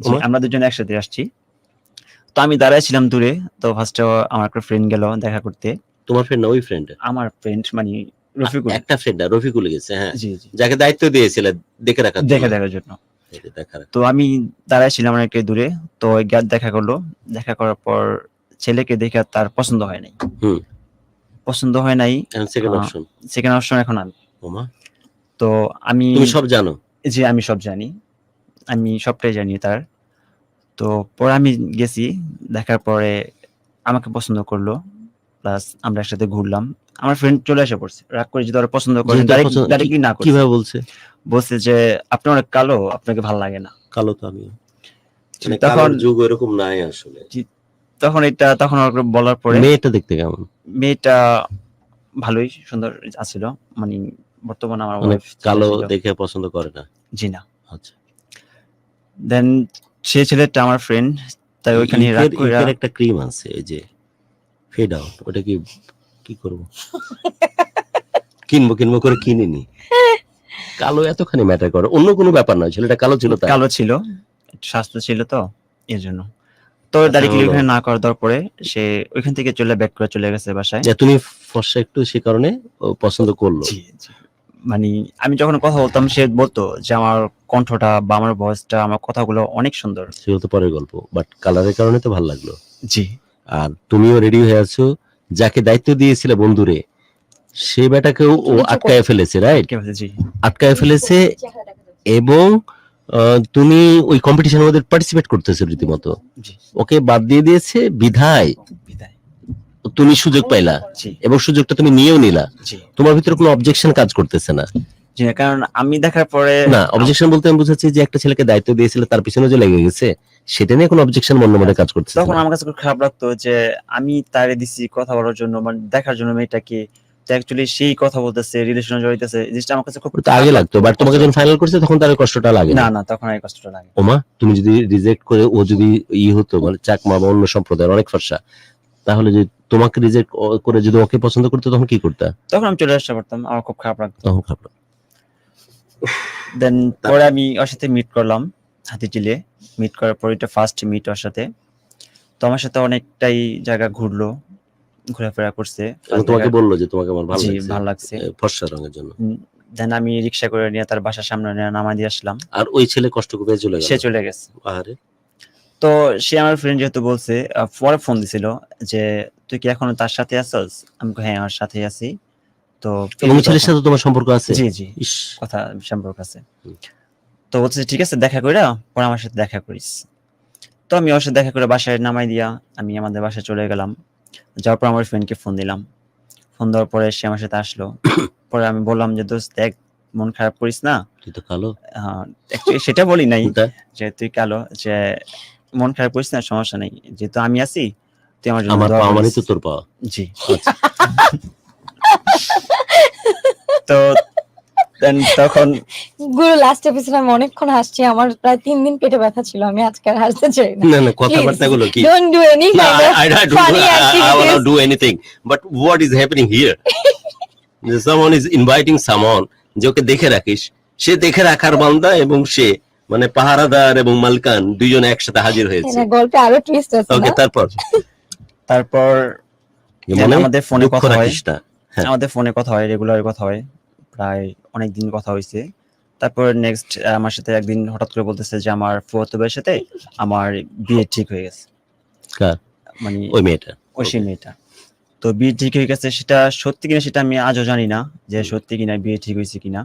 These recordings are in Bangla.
জি, আমরা দুজন একসাথে আসছি। তো আমি দাঁড়ায় ছিলাম দূরে। তো ফার্স্টে আমার একটা ফ্রেন্ড গেল দেখা করতে। তোমার ফ্রেন্ড না ওই ফ্রেন্ড? আমার ফ্রেন্ড মানে রফিকুল। একটা ফ্রেন্ড না, রফিকুল গেছে, হ্যাঁ, জি, জি। যাকে দায়িত্ব দিয়েছিলে দেখে রাখার দেখার জন্য। তো আমি দাঁড়ায় ছিলাম অনেকটাই দূরে। তো গ্যাদ দেখা করলো। দেখা করার পর ছেলেকে দেখে আর তার পছন্দ হয় নাই। পছন্দ হয় নাই। Second option? সেকেন্ড অপশন এখন আমি। ওমা! তো আমি তুমি সব জানো? জি, আমি সব জানি। আমি সবটাই জানি তার। তো পরে আমি গেছি। দেখার পরে আমাকে পছন্দ করলো। প্লাস আমরা একসাথে ঘুরলাম। আমার ফ্রেন্ড চলে এসে পড়ছে। রাগ করে যদি ওরা পছন্দ করে ডাইরেক্টলি না করছে। কিভাবে বলছে? বলছে যে আপনি অনেক কালো, আপনাকে ভালো লাগে না। কালো তো আমি। মানে তখন কালোর যুগ এরকম নাই আসলে। তখন ওকে বলার পরে মেয়েটা দেখতে কেমন? মেয়েটা ভালোই সুন্দর আছিল। মানে বর্তমানে আমার মানে ওয়াইফ কালো দেখে পছন্দ করে না? জি না। আচ্ছা। দেন সে ছেলেটা আমার ফ্রেন্ড, তাই ওইখানে রাগ কইরা একটা ক্রিম আছে এই যে ফেড আউট, ওটা কি করব? কিনবো করে কিনিনি। কালো এতখানি ম্যাটার করে? অন্য কোনো ব্যাপার নয়, ছেলেটা কালো ছিল। কালো ছিল, স্বাস্থ্য ছিল তো এর জন্য। তো ডাইরেক্টলি ওখানে না করার দেওয়ার পরে সে ওইখান থেকে ব্যাক করে চলে গেছে বাসায়। তুমি ফর্সা একটু, সে কারণে পছন্দ করলো। জি, জি। মানে আমি যখন কথা বলতাম সে বলতো যে আমার কণ্ঠটা বা আমার ভয়েসটা, আমার কথাগুলো অনেক সুন্দর। সেগুলো তো পরের গল্প, বাট কালারের কারণে তো ভালো লাগলো। জি। আর তুমিও রেডি হয়ে আছো, যাকে দায়িত্ব দিয়েছিলে বন্ধুরে সে বেটাকেও ও আটকায় ফেলেছে, রাইট? জি, আটকায় ফেলেছে। এবং তুমি ওই কম্পিটিশনের মধ্যে পার্টিসিপেট করতেছো রীতিমতো। ওকে বাদ দিয়ে দিয়েছে বিধায় তুমি সুযোগ পাইলা, এবং সুযোগটা তুমি নিয়েও নিলা। তোমার ভিতরে কোনো অবজেকশন কাজ করতেছে না? জি না, কারণ আমি দেখার পরে না, অবজেকশন বলতে আমি বুঝাচ্ছি যে একটা ছেলেকে দায়িত্ব দিয়েছিল, তার পিছনে যে লেগে গেছে, সেটা নিয়ে কোনো অবজেকশন মনে মনে কাজ করতেছে? তখন আমার কাছে খুব খারাপ লাগতো যে আমি তারে দিছি কথা বলার জন্য, মানে দেখার জন্য মেয়েটাকে, অ্যাকচুয়ালি সেই কথা বলতেছে, রিলেশনে জড়িতেছে, জিনিসটা আমার কাছে খুব আগে লাগতো, বাট তোমাকে যখন ফাইনাল করছে তখন তার কষ্টটা লাগে না? না, তখন আর কষ্টটা লাগে। ওমা, তুমি যদি রিজেক্ট করে ও যদি হতো মানে চাকমা বা অন্য সম্প্রদায়ের অনেক ফর্সা, তাহলে যদি তোমাকে রিজেক্ট করে যদি ওকে পছন্দ করতে, তখন কি করতে? তখন আমি চলে আসতে পারতাম, আমার খুব খারাপ লাগতো। তখন খারাপ। দেন পরে আমি ওর সাথে মিট করলাম হাতিঝিলে। মিট করার পর এটা ফার্স্ট মিট ওর সাথে। তো আমার সাথে অনেকটাই জায়গা ঘুরলো, ঘোরাফেরা করছে। তোমাকে বললো যে তোমাকে আমার ভালো লাগছে, ভালো লাগছে ফর্সা রঙের জন্য। দেন আমি রিক্সা করে নিয়ে তার বাসার সামনে নামাই দিয়ে আসলাম। আর ওই ছেলে কষ্ট করে চলে গেল? সে চলে গেছে। আরে, তো সে আমার ফ্রেন্ড যেহেতু বলছে, পরে ফোন দিছিল যে তুই কি এখনো তার সাথে আছিস? আমি হ্যাঁ, আমার সাথেই আছি। তো ছেলের সাথে তোমার সম্পর্ক আছে? জি, জি, কথা সম্পর্ক আছে। তো বলছে ঠিক আছে, দেখা কইরা পরে আমার সাথে দেখা করিস। তো আমি ওর সাথে দেখা করে বাসায় নামাই দিয়া আমি আমাদের বাসায় চলে গেলাম। যাওয়ার পর আমার ফ্রেন্ডকে ফোন দিলাম। ফোন দেওয়ার পরে সে আমার সাথে আসলো। পরে আমি বললাম যে দোস্ত দেখ, মন খারাপ করিস না, তুই তো কালো। অ্যাকচুয়ালি সেটা বলি নাই যে তুই কালো, যে মন খারাপ করিস না, সমস্যা নেই, যেহেতু আমি আছি, তুই আমার জন্য দোয়া করিস। মানে তো তোর পাওয়া। জি। তো তখন গুরু লাস্ট এপিসোডে আমি অনেকক্ষণ হাসছি, আমার প্রায় 3 দিন পেটে ব্যথা ছিল, আমি আজকে আর হাসতে চাই না। না, কথাবার্তাগুলো কি? Don't do any kind of funny activities. I want to do anything, but what is happening here? Someone is inviting someone, যে ওকে দেখে রাখিস, সে দেখে রাখার বান্দা, এবং সে মানে পাহারাদার এবং মালকান দুইজন একসাথে হাজির হয়েছে। গল্পে আরো টুইস্ট আছে। ওকে, তারপর আমাদের ফোনে কথা হয়। আমাদের ফোনে কথা হয়, রেগুলার কথা হয়, প্রায় অনেক দিন কথা হয়েছে। তারপর নেক্সট আমার সাথে একদিন হঠাৎ করে বলতেছে যে আমার ফুফাতো ভাইয়ের সাথে আমার বিয়ে ঠিক হয়ে গেছে। মানে ওই মেয়েটা, সেই মেয়েটা। তো বিয়ে ঠিক হয়ে গেছে, সেটা সত্যি কিনা সেটা আমি আজও জানি না যে সত্যি কিনা বিয়ে ঠিক হয়েছে কিনা।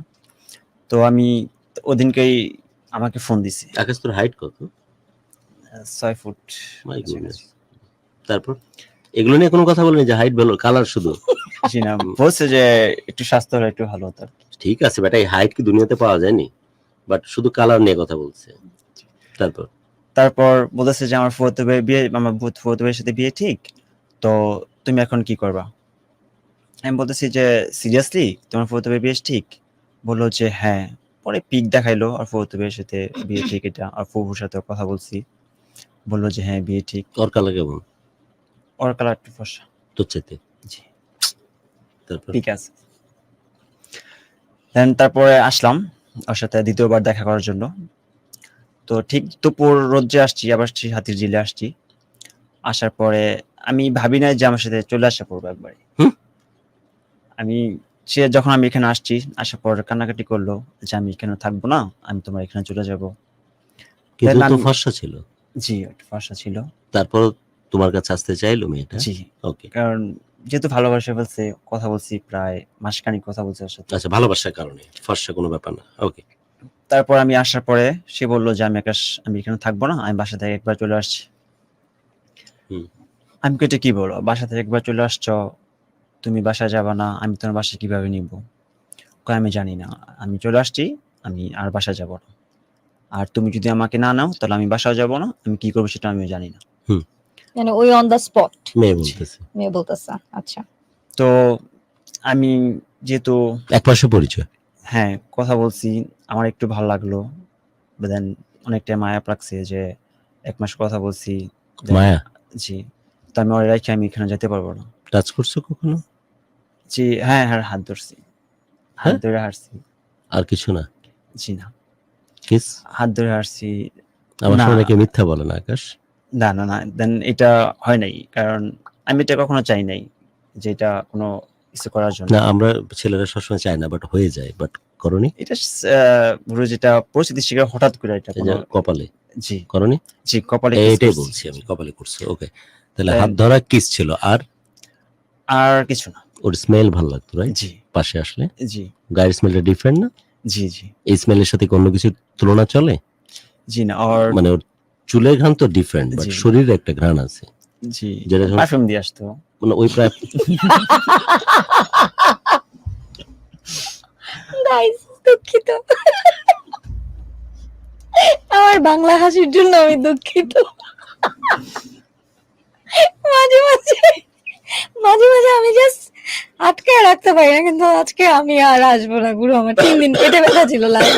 তো আমি ওদিনকেই আমাকে ফোন দিছে। আকাশ, তোর হাইট কত? 6 ফুট। তারপর এগুলো নিয়ে কোনো কথা বলেনি যে হাইট ভালো, কালার শুধু? জি না, বলছে যে একটু স্বাস্থ্য হলে একটু ভালো হতো। ঠিক আছে বেটা, এই হাইট কি দুনিয়াতে পাওয়া যায়নি? বাট শুধু কালার নিয়ে কথা বলছে। তারপর বলেছে যে আমার ফুফাতো ভাই বিয়ে, আমার ফুফাতো ভাইয়ের সাথে বিয়ে ঠিক, তো তুমি এখন কি করবা? আমি বলতেছি যে সিরিয়াসলি তোমার ফুফাতো ভাই বিয়ে ঠিক? বললো যে হ্যাঁ। পরে পিক দেখাইলো আর ফুফাতো ভাইয়ের সাথে বিয়ে ঠিক এটা, আর ফুফুর সাথে কথা বলছি, বললো যে হ্যাঁ বিয়ে ঠিক। ওর কালার কেমন? ওর কালার একটু ফর্সা। তোর চাইতে? জি। ঠিক আছে। দেন তারপরে আসলাম ওর সাথে দ্বিতীয়বার দেখা করার জন্য। তো ঠিক দুপুর রোদ্রে আসছি, আবার হাতির ঝিলে আসছি। আসার পরে আমি ভাবি নাই যে আমার সাথে চলে আসা পড়বো একবারে। হুম? যখন আমি এখানে আসছি, আসার পর কান্নাকাটি করলো যে আমি এখানে থাকবো না, আমি তোমার এখানে চলে যাব। কিন্তু Then তো আমি- ফর্সা ছিল, জি, একটা ফর্সা ছিল। তারপর তোমার কাছে আসতে চাইলো মেয়েটা? জি, ওকে, কারণ যেহেতু ভালোবাসা ফেলছে, কথা বলছি প্রায় মাসখানিক কথা বলছি ওর সাথে। আচ্ছা, ভালোবাসার কারণে, ফর্সা কোনো ব্যাপার না। ওকে, তারপর আমি আসার পরে সে বললো যে আমি এখানে থাকবো না, আমি বাসা থেকে একবার চলে আসছি। হুম। আমি কেটে কি বলো, বাসা থেকে একবার চলে আসছো, তুমি বাসায় যাবা না, আমি তোমার বাসায় কিভাবে নিব? কয় আমি জানি না, আমি চলে আসছি, আমি আর বাসায় যাব না। আর তুমি যদি আমাকে না নাও তাহলে আমি বাসায় যাব না, আমি কি করবো সেটা আমিও জানি না। মানে ওই অন দা স্পট মেয়ে বলতেছে। মেয়ে বলতেছে। আচ্ছা, তো আমি যেহেতু এক মাসে পরিচয়? হ্যাঁ কথা বলছি, আমার একটু ভালো লাগলো, দেন অনেকটা মায়া লাগছে যে 1 মাস কথা বলছি। then- মায়া? জি, তো আমি ওর রেখে আমি এখানে যেতে পারবো না। টাচ করছো কখনো? জি হ্যাঁ হ্যাঁ, হাত ধরছি, হাত হ্যাঁ? ধরে হারছি। আর কিছু না? জি না, কিস? হাত ধরে হারছি। আমার না। সময় নাকি মিথ্যা বলে না আকাশ। না না না, দেন এটা হয় নাই, কারণ আমি এটা কখনো চাই নাই যে এটা কোনো কিছু করার জন্য। না, আমরা ছেলেরা সবসময় চাই না, বাট হয়ে যায়। বাট করনি? এটা পুরো যেটা পরিস্থিতি শিকার হঠাৎ করে এটা এই যে কোনো- কপালে জি করনি? জি, কপালে kiss এইটাই করছি। বলছি আমি, কপালে করছো। ওকে, তাহলে Then- হাত ধরা কিস ছিল, আর আর কিছু না। ওর স্মেল ভালো লাগতো, রাইট? জি পাশে আসলে জি গায়ের স্মেলটা ডিফারেন্ট না? জি জি এই স্মেলের সাথে কি অন্য কিছু তুলনা চলে? জি না, আর মানে ওর চুলের ঘ্রাণ তো ডিফারেন্ট, বাট জি। শরীরে একটা ঘ্রাণ আছে, জি যেটা যখন- পারফিউম দিয়ে আসতো। মানে ওই প্রায় গাইস দুঃখিত, আমার বাংলা হাসির জন্য আমি দুঃখিত। মাঝে মাঝে মাঝে মাঝে আমি জাস্ট আটকে রাখতে পারি না, কিন্তু আজকে আমি আর আসবো না গুরু, আমার 3 দিন পেটে ব্যথা ছিল লাইভ